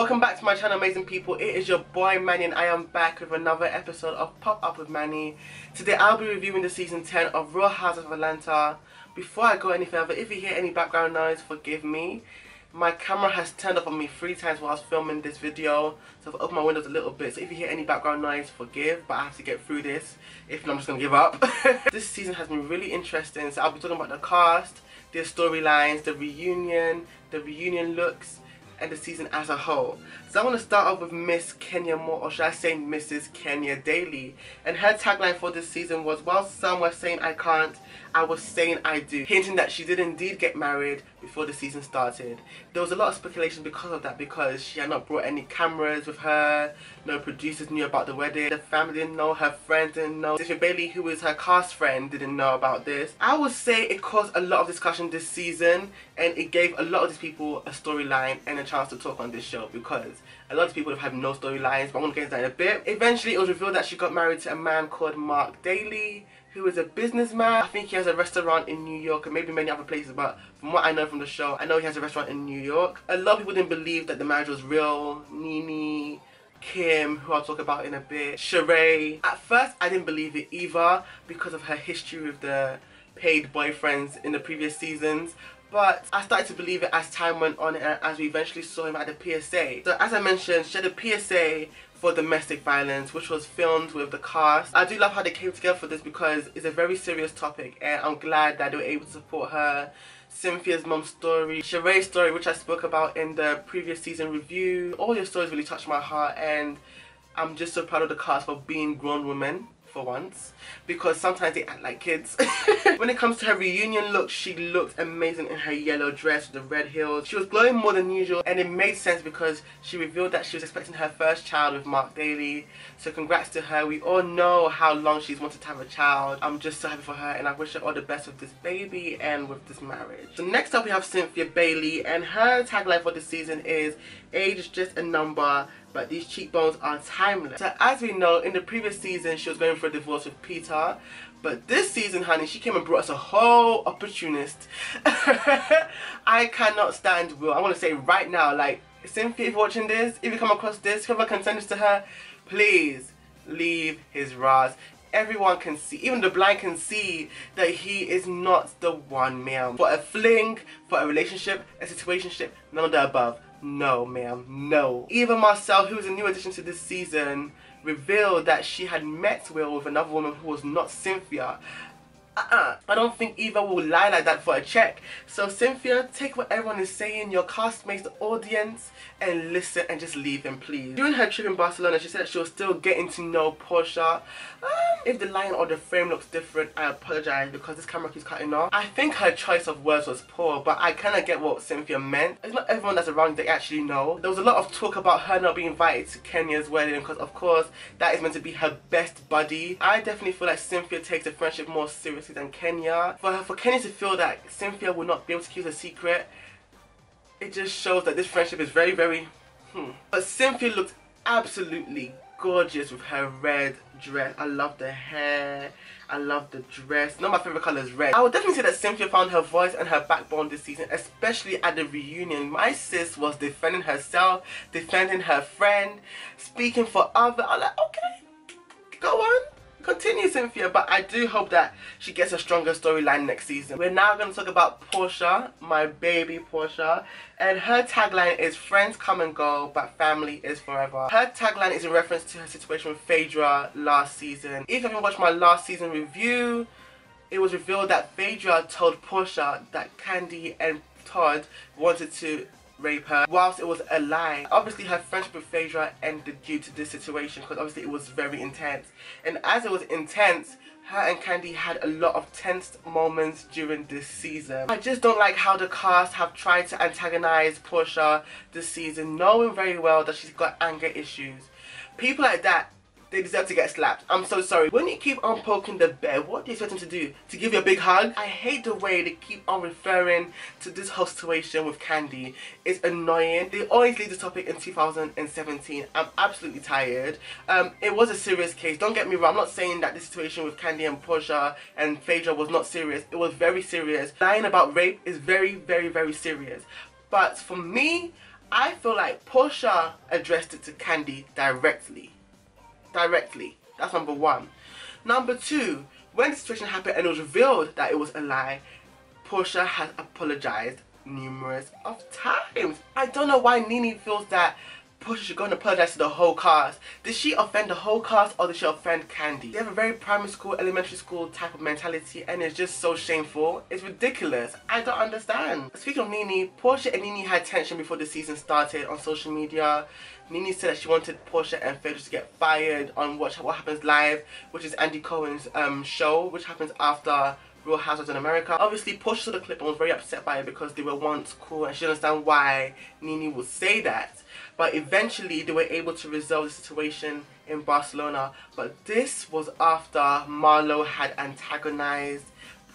Welcome back to my channel, amazing people. It is your boy Manny and I am back with another episode of Pop Up with Manny. Today I'll be reviewing the season 10 of Real Housewives of Atlanta. Before I go any further, if you hear any background noise, forgive me. My camera has turned off on me 3 times while I was filming this video, so I've opened my windows a little bit. So if you hear any background noise, forgive, but I have to get through this. If not, I'm just going to give up. This season has been really interesting, so I'll be talking about the cast, their storylines, the reunion looks, and the season as a whole. So I want to start off with Miss Kenya Moore, or should I say Mrs. Kenya Daly. And her tagline for this season was, while some were saying I can't, I was saying I do. Hinting that she did indeed get married before the season started. There was a lot of speculation because of that, because she had not brought any cameras with her, no producers knew about the wedding, the family didn't know, her friends didn't know, Cynthia Bailey, who is her cast friend, didn't know about this. I would say it caused a lot of discussion this season, and it gave a lot of these people a storyline and a chance to talk on this show, because a lot of people have had no storylines, but I'm going to get into that in a bit. Eventually it was revealed that she got married to a man called Daly, who is a businessman. I think he has a restaurant in New York and maybe many other places, but from what I know from the show, I know he has a restaurant in New York. A lot of people didn't believe that the marriage was real. Nene, Kim, who I'll talk about in a bit, Sheree. At first I didn't believe it either because of her history with the paid boyfriends in the previous seasons. But I started to believe it as time went on and as we eventually saw him at the PSA. So as I mentioned, she had a PSA for domestic violence, which was filmed with the cast. I do love how they came together for this because it's a very serious topic, and I'm glad that they were able to support her. Cynthia's mom's story, Sheree's story, which I spoke about in the previous season review. All your stories really touched my heart, and I'm just so proud of the cast for being grown women for once, because sometimes they act like kids. When it comes to her reunion look, she looked amazing in her yellow dress with the red heels. She was glowing more than usual, and it made sense because she revealed that she was expecting her first child with Daly. So congrats to her. We all know how long she's wanted to have a child. I'm just so happy for her, and I wish her all the best with this baby and with this marriage. So next up we have Cynthia Bailey, and her tagline for this season is, age is just a number, but these cheekbones are timeless. So as we know, in the previous season she was going for a divorce with Peter, but this season, honey, she came and brought us a whole opportunist. I cannot stand Will. I want to say right now, like, Cynthia, if you're watching this, if you come across this, whoever can send this to her, please leave his Raz. Everyone can see, even the blind can see, that he is not the one, ma'am. For a fling, for a relationship, a situationship, none of the above. No, ma'am, no. Even Marcel, who is a new addition to this season, revealed that she had met Will with another woman who was not Cynthia. I don't think Eva will lie like that for a check. So Cynthia, take what everyone is saying, your castmates, the audience, and listen and just leave him, please. During her trip in Barcelona, she said that she was still getting to know Porsha. If the line or the frame looks different, I apologize because this camera keeps cutting off. I think her choice of words was poor, but I kind of get what Cynthia meant. It's not everyone that's around they actually know. There was a lot of talk about her not being invited to Kenya's wedding because, of course, that is meant to be her best buddy. I definitely feel like Cynthia takes the friendship more seriously than Kenya. For Kenya to feel that Cynthia will not be able to keep a secret, it just shows that this friendship is very, very But Cynthia looked absolutely gorgeous with her red dress. I love the hair, I love the dress. Not my favorite color is red. I would definitely say that Cynthia found her voice and her backbone this season, especially at the reunion. My sis was defending herself, defending her friend, speaking for others. I'm like, okay, go on. Continue, Cynthia, but I do hope that she gets a stronger storyline next season. We're now going to talk about Porsha, my baby Porsha, and her tagline is, friends come and go, but family is forever. Her tagline is in reference to her situation with Phaedra last season. If you haven't watched my last season review, it was revealed that Phaedra told Porsha that Candy and Todd wanted to rape her, whilst it was a lie. Obviously her friendship with Phaedra ended due to this situation because obviously it was very intense, and as it was intense, her and Candy had a lot of tense moments during this season. I just don't like how the cast have tried to antagonize Porsha this season, knowing very well that she's got anger issues. People like that, they deserve to get slapped. I'm so sorry. When you keep on poking the bear, what do you expect him to do? To give you a big hug? I hate the way they keep on referring to this whole situation with Candy. It's annoying. They always leave this topic in 2017. I'm absolutely tired. It was a serious case. Don't get me wrong. I'm not saying that this situation with Candy and Porsha and Phaedra was not serious. It was very serious. Lying about rape is very, very, very serious. But for me, I feel like Porsha addressed it to Kandi directly. That's number one. Number two, when the situation happened and it was revealed that it was a lie, Porsha has apologized numerous of times. I don't know why Nene feels that Porsha should go and apologize to the whole cast. Did she offend the whole cast or did she offend Kandi? They have a very primary school, elementary school type of mentality and it's just so shameful. It's ridiculous. I don't understand. Speaking of Nene, Porsha and Nene had tension before the season started on social media. Nene said that she wanted Porsha and Phaedra to get fired on What Happens Live, which is Andy Cohen's show, which happens after Real Housewives in America. Obviously, Porsha saw the clip and was very upset by it because they were once cool and she didn't understand why Nene would say that. But eventually, they were able to resolve the situation in Barcelona. But this was after Marlo had antagonized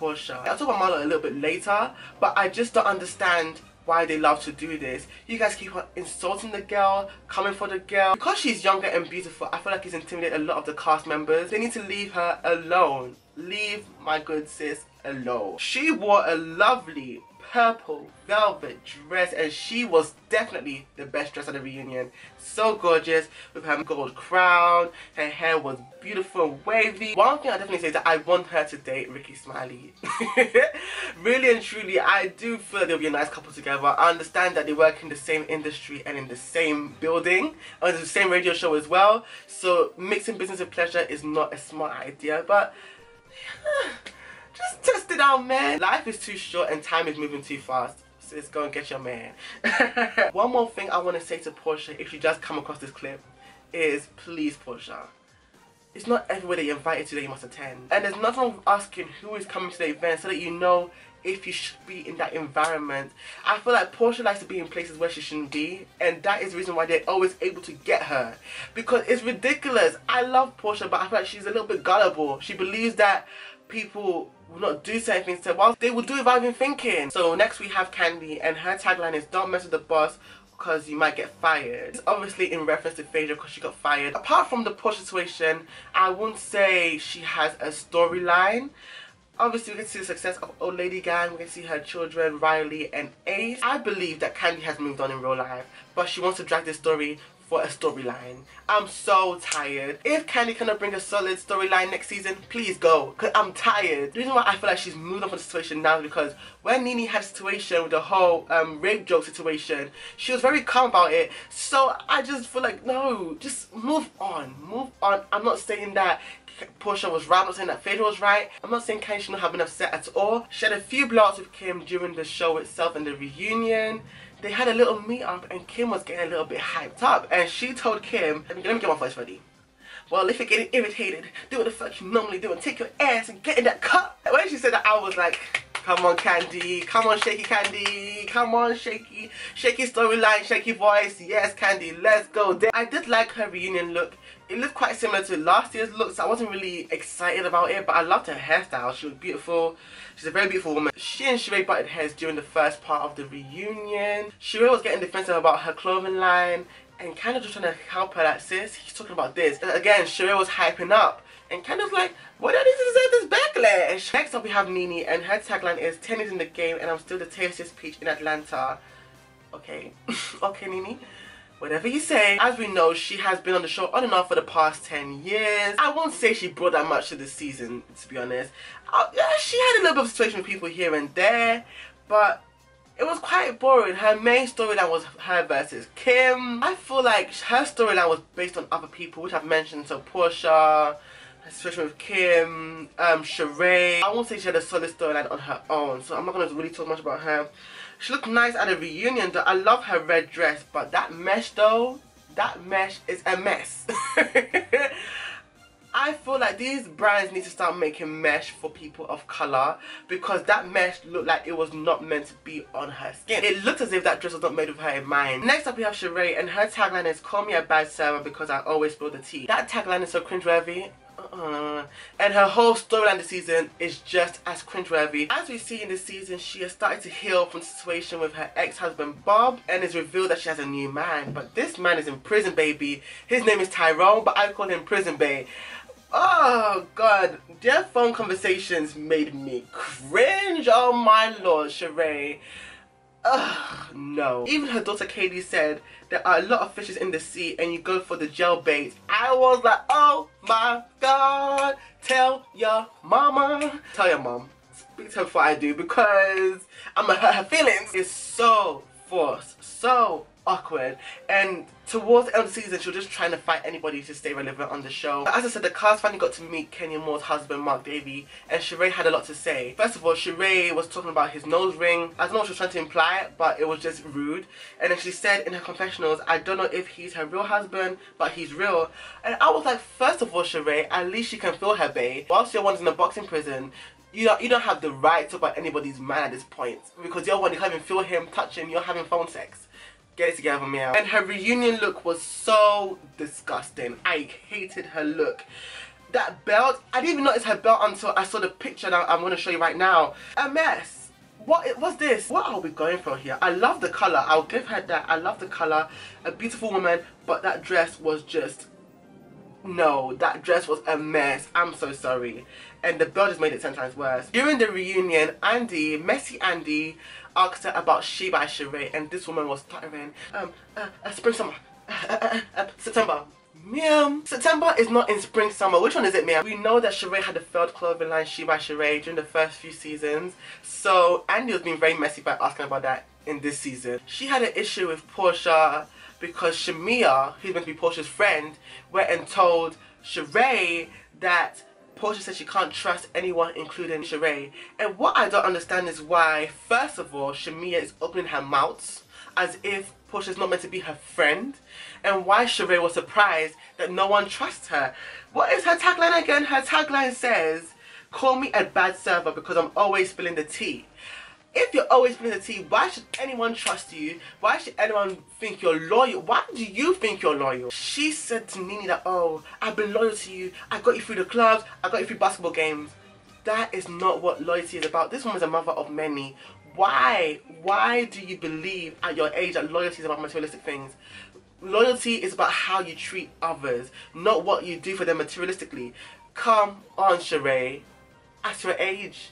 Porsha. I'll talk about Marlo a little bit later, but I just don't understand why they love to do this. You guys keep on insulting the girl, coming for the girl. Because she's younger and beautiful, I feel like it's intimidated a lot of the cast members. They need to leave her alone. Leave my good sis alone. She wore a lovely purple velvet dress and she was definitely the best dress at the reunion. So gorgeous with her gold crown. Her hair was beautiful and wavy. One thing I definitely say is that I want her to date Ricky Smiley. Really and truly, I do feel like they'll be a nice couple together. I understand that they work in the same industry and in the same building, on the same radio show as well. So mixing business and pleasure is not a smart idea, but just test it out, man. Life is too short and time is moving too fast. So let's go and get your man. One more thing I want to say to Porsha, if you just come across this clip, is please, Porsha. It's not everywhere that you're invited to that you must attend. And there's nothing wrong with asking who is coming to the event so that you know if you should be in that environment. I feel like Porsha likes to be in places where she shouldn't be, and that is the reason why they're always able to get her. Because it's ridiculous. I love Porsha, but I feel like she's a little bit gullible. She believes that people will not do certain things to her, well, they will do it without even thinking. So next we have Kandi, and her tagline is "Don't mess with the boss because you might get fired." It's obviously in reference to Phaedra because she got fired. Apart from the Porsha situation, I wouldn't say she has a storyline. Obviously, we can see the success of Old Lady Gang. We can see her children, Riley and Ace. I believe that Kandi has moved on in real life, but she wants to drag this story for a storyline. I'm so tired. If Kandi cannot bring a solid storyline next season, please go, because I'm tired. The reason why I feel like she's moved on from the situation now is because when Nene had a situation with the whole rape joke situation, she was very calm about it. So I just feel like, no, just move on. Move on. I'm not saying that Porsha was right, I'm not saying that Phaedra was right. I'm not saying Kandi should not have been upset at all. She had a few blowouts with Kim during the show itself and the reunion. They had a little meet up and Kim was getting a little bit hyped up and she told Kim, let me get my voice ready. Well, if you're getting irritated, do what the fuck you normally do and take your ass and get in that cup. When she said that, I was like, come on, Kandi, come on, shaky Kandi, come on, shaky storyline, shaky voice, yes, Kandi, let's go. I did like her reunion look. It looked quite similar to last year's look, so I wasn't really excited about it, but I loved her hairstyle. She was beautiful. She's a very beautiful woman. She and Sheree butted heads during the first part of the reunion. Sheree was getting defensive about her clothing line and kind of just trying to help her, like, sis, he's talking about this. And again, Sheree was hyping up and kind of like, what do I need to deserve this backlash? Next up we have Nene, and her tagline is 10 is in the game and I'm still the tastiest peach in Atlanta. Okay, okay, Nene. Whatever you say. As we know, she has been on the show on and off for the past 10 years. I won't say she brought that much to the season, to be honest. Yeah, she had a little bit of situation with people here and there, but it was quite boring. Her main storyline was her versus Kim. I feel like her storyline was based on other people, which I've mentioned. So Porsha, her situation with Kim, Sheree. I won't say she had a solid storyline on her own, so I'm not going to really talk much about her. She looked nice at a reunion though. I love her red dress, but that mesh though, that mesh is a mess. I feel like these brands need to start making mesh for people of colour, because that mesh looked like it was not meant to be on her skin. It looked as if that dress was not made with her in mind. Next up we have Sheree, and her tagline is "Call me a bad server because I always spill the tea." That tagline is so cringeworthy. And her whole storyline this season is just as cringeworthy. As we see in this season, she has started to heal from the situation with her ex-husband Bob, and it's revealed that she has a new man. But this man is in prison, baby. His name is Tyrone, but I call him Prison Bae. Oh god, their phone conversations made me cringe. Oh my lord, Sheree. Ugh, no. Even her daughter Katie said there are a lot of fishes in the sea and you go for the gel bait. I was like, oh my god, tell your mama. Tell your mom. Speak to her before I do, because I'm gonna hurt her feelings. It's so forced, so awkward, and towards the end of the season she was just trying to fight anybody to stay relevant on the show. But as I said, the cast finally got to meet Kenya Moore's husband Mark Daly, and Sheree had a lot to say. First of all, Sheree was talking about his nose ring. I don't know what she was trying to imply, but it was just rude. And then she said in her confessionals, I don't know if he's her real husband, but he's real. And I was like, first of all, Sheree, at least she can feel her bae. Whilst your one's in a boxing prison, you don't have the right to talk about anybody's man at this point, because you're one, you can't even feel him, touch him, you're having phone sex. Get it together, meow. And her reunion look was so disgusting. I hated her look. That belt, I didn't even notice her belt until I saw the picture that I'm going to show you right now. A mess. What's this? What are we going for here? I love the colour. I'll give her that. I love the colour. A beautiful woman, but that dress was just... No, that dress was a mess. I'm so sorry. And the belt just made it 10 times worse. During the reunion, Messy Andy, asked her about She by Sheree, and this woman was stuttering. Spring, summer, September. Meow. September is not in spring, summer. Which one is it, meow? We know that Sheree had a failed clothing line, She by Sheree, during the first few seasons. So Andy was being very messy by asking about that in this season. She had an issue with Porsha because Shamia, who's meant to be Porsha's friend, went and told Sheree that Porsha said she can't trust anyone, including Sheree. And what I don't understand is why, first of all, Shamia is opening her mouth as if Porsha's not meant to be her friend, and why Sheree was surprised that no one trusts her. What is her tagline again? Her tagline says, call me a bad server because I'm always spilling the tea. If you're always spilling the tea, why should anyone trust you? Why should anyone think you're loyal? Why do you think you're loyal? She said to Nene that, oh, I've been loyal to you. I got you through the clubs. I got you through basketball games. That is not what loyalty is about. This woman's a mother of many. Why? Why do you believe at your age that loyalty is about materialistic things? Loyalty is about how you treat others, not what you do for them materialistically. Come on, Sheree. At your age.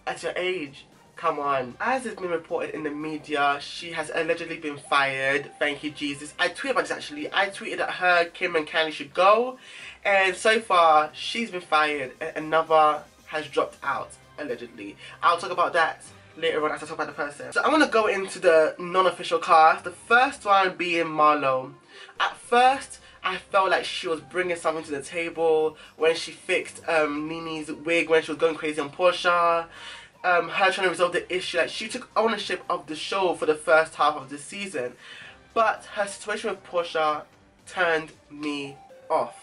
At your age. Come on. As it's been reported in the media, she has allegedly been fired. Thank you, Jesus. I tweeted about this actually. I tweeted that her, Kim and Kylie should go. And so far, she's been fired and another has dropped out, allegedly. I'll talk about that later on as I talk about the person. So I'm going to go into the non-official cast. The first one being Marlo. At first, I felt like she was bringing something to the table when she fixed Nene's wig when she was going crazy on Porsha. Her trying to resolve the issue, like she took ownership of the show for the first half of the season, but her situation with Porsha turned me off,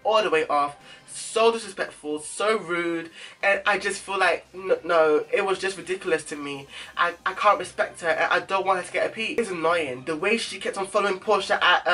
all the way off. So disrespectful, so rude, and I just feel like no, it was just ridiculous to me. I can't respect her, and I don't want her to get a peek. It's annoying the way she kept on following Porsha at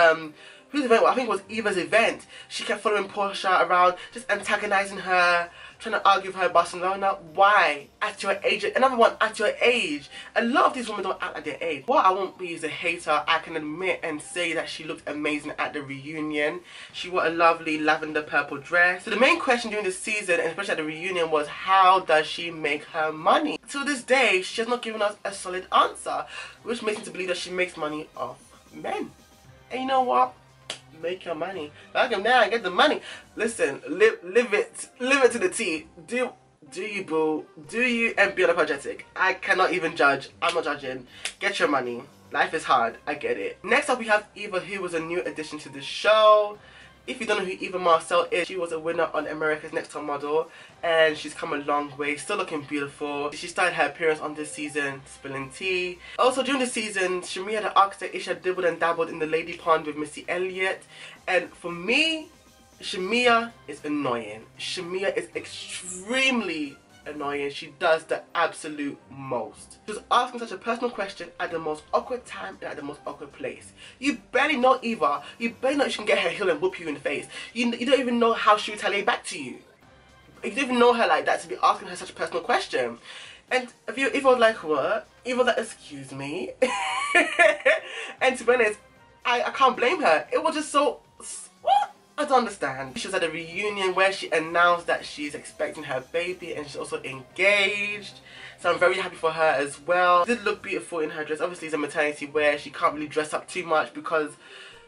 whose event? Well, I think it was Eva's event. She kept following Porsha around, just antagonizing her, trying to argue with her Barcelona. Why? At your age. Another one, at your age. A lot of these women don't act like their age. While I won't be as a hater, I can admit and say that she looked amazing at the reunion. She wore a lovely lavender purple dress. So the main question during the season, and especially at the reunion, was how does she make her money? To this day, she has not given us a solid answer, which makes me to believe that she makes money off men. And you know what? Make your money. Back him down, get the money. Listen, live it to the T. Do you, boo? Do you, and be unapologetic. I cannot even judge. I'm not judging. Get your money. Life is hard. I get it. Next up, we have Eva, who was a new addition to the show. If you don't know who Eva Marcel is, she was a winner on America's Next Top Model, and she's come a long way, still looking beautiful. She started her appearance on this season, spilling tea. Also during the season, Shamia had asked her if she had dibbled and dabbled in the lady pond with Missy Elliott, and for me, Shamia is annoying. Shamia is extremely annoying. She does the absolute most. She was asking such a personal question at the most awkward time and at the most awkward place. You barely know Eva. You barely know if she can get her heel and whoop you in the face. You don't even know how she retaliate back to you. You don't even know her like that to be asking her such a personal question. And Eva was like, what? Eva was like, excuse me. And to be honest, I can't blame her. It was just so... What? I don't understand. She was at a reunion where she announced that she's expecting her baby and she's also engaged. So I'm very happy for her as well. She did look beautiful in her dress. Obviously it's a maternity wear. She can't really dress up too much because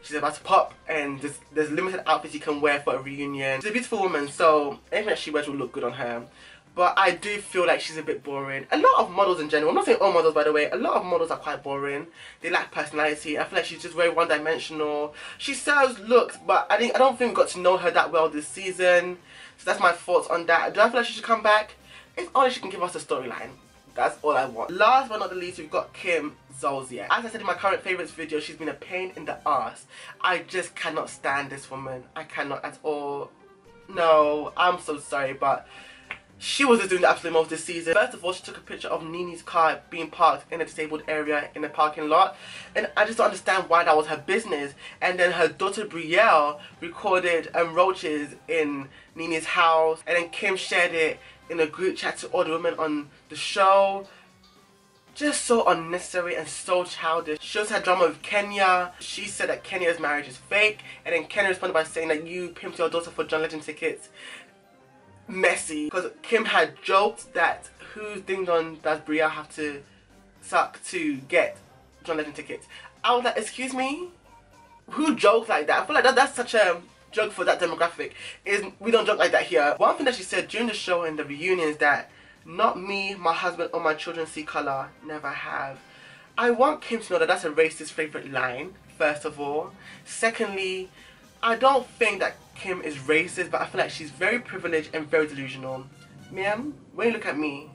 she's about to pop and there's limited outfits you can wear for a reunion. She's a beautiful woman, so anything that she wears will look good on her. But I do feel like she's a bit boring. A lot of models in general, I'm not saying all models by the way, a lot of models are quite boring. They lack personality. I feel like she's just very one-dimensional. She sells looks, but I don't think we got to know her that well this season. So that's my thoughts on that. Do I feel like she should come back? If only she can give us a storyline. That's all I want. Last but not the least, we've got Kim Zolciak. As I said in my current favourites video, she's been a pain in the ass. I just cannot stand this woman. I cannot at all. No, I'm so sorry, but she was just doing the absolute most this season. First of all, she took a picture of Nene's car being parked in a disabled area in the parking lot. And I just don't understand why that was her business. And then her daughter Brielle recorded roaches in Nene's house. And then Kim shared it in a group chat to all the women on the show. Just so unnecessary and so childish. She also had drama with Kenya. She said that Kenya's marriage is fake. And then Kenya responded by saying that you pimped your daughter for John Legend tickets. Messy, because Kim had joked that whose ding dong does Brielle have to suck to get John Legend tickets. I was like, excuse me? Who jokes like that? I feel like that's such a joke for that demographic. We don't joke like that here. One thing that she said during the show and the reunion is that not me, my husband or my children see colour, never have. I want Kim to know that that's a racist favourite line, first of all. Secondly, I don't think that Kim is racist, but I feel like she's very privileged and very delusional. Ma'am, when you look at me,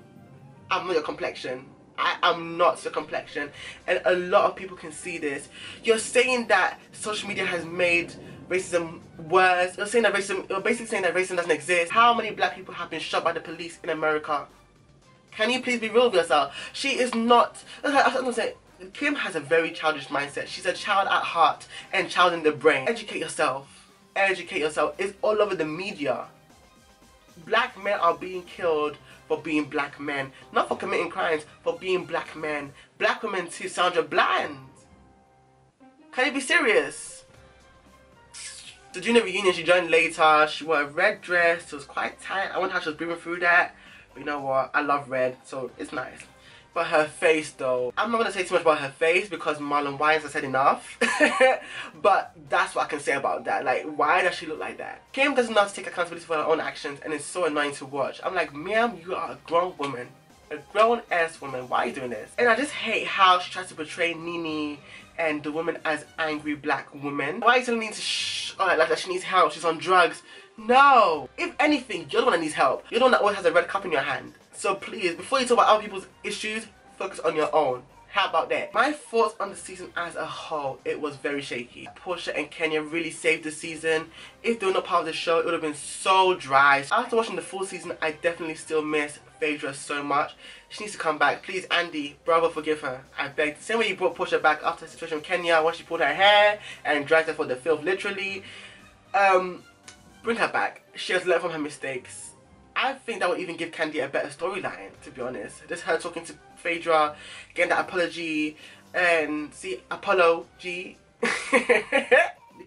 I'm not your complexion. I am not your complexion. And a lot of people can see this. You're saying that social media has made racism worse. You're basically saying that racism doesn't exist. How many black people have been shot by the police in America? Can you please be real with yourself? She is not, I'm saying, Kim has a very childish mindset. She's a child at heart and child in the brain. Educate yourself. Educate yourself. It's all over the media. Black men are being killed for being black men. Not for committing crimes, for being black men. Black women too, Sandra Bland. Can you be serious? So during the reunion, she joined later. She wore a red dress. It was quite tight. I wonder how she was breathing through that. But you know what? I love red, so it's nice. But her face though, I'm not going to say too much about her face because Marlon Wayans has said enough. But that's what I can say about that. Like, why does she look like that? Kim does not take accountability for her own actions and it's so annoying to watch. I'm like, ma'am, you are a grown woman. A grown ass woman. Why are you doing this? And I just hate how she tries to portray Nene and the woman as angry black women. Why are you telling Nene to shh? Like that she needs help, she's on drugs. No! If anything, you're the one that needs help. You're the one that always has a red cup in your hand. So please, before you talk about other people's issues, focus on your own. How about that? My thoughts on the season as a whole, it was very shaky. Porsha and Kenya really saved the season. If they were not part of the show, it would have been so dry. After watching the full season, I definitely still miss Phaedra so much. She needs to come back. Please, Andy, brother, forgive her. I beg. Same way you brought Porsha back after the situation with Kenya, when she pulled her hair and dragged her for the filth, literally. Bring her back. She has learned from her mistakes. I think that would even give Candy a better storyline, to be honest. Just her talking to Phaedra, getting that apology, and see, Apollo G. You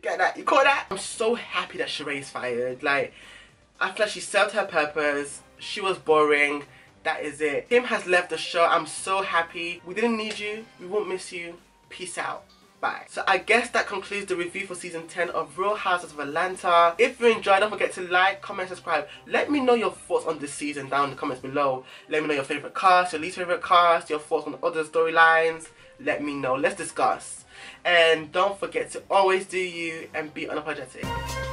get that? You caught that? I'm so happy that Sheree is fired. Like, I feel like she served her purpose. She was boring. That is it. Kim has left the show. I'm so happy. We didn't need you. We won't miss you. Peace out. Bye. So I guess that concludes the review for season 10 of Real Housewives of Atlanta. If you enjoyed, don't forget to like, comment, subscribe. Let me know your thoughts on this season down in the comments below. Let me know your favourite cast, your least favourite cast, your thoughts on other storylines. Let me know. Let's discuss. And don't forget to always do you and be unapologetic.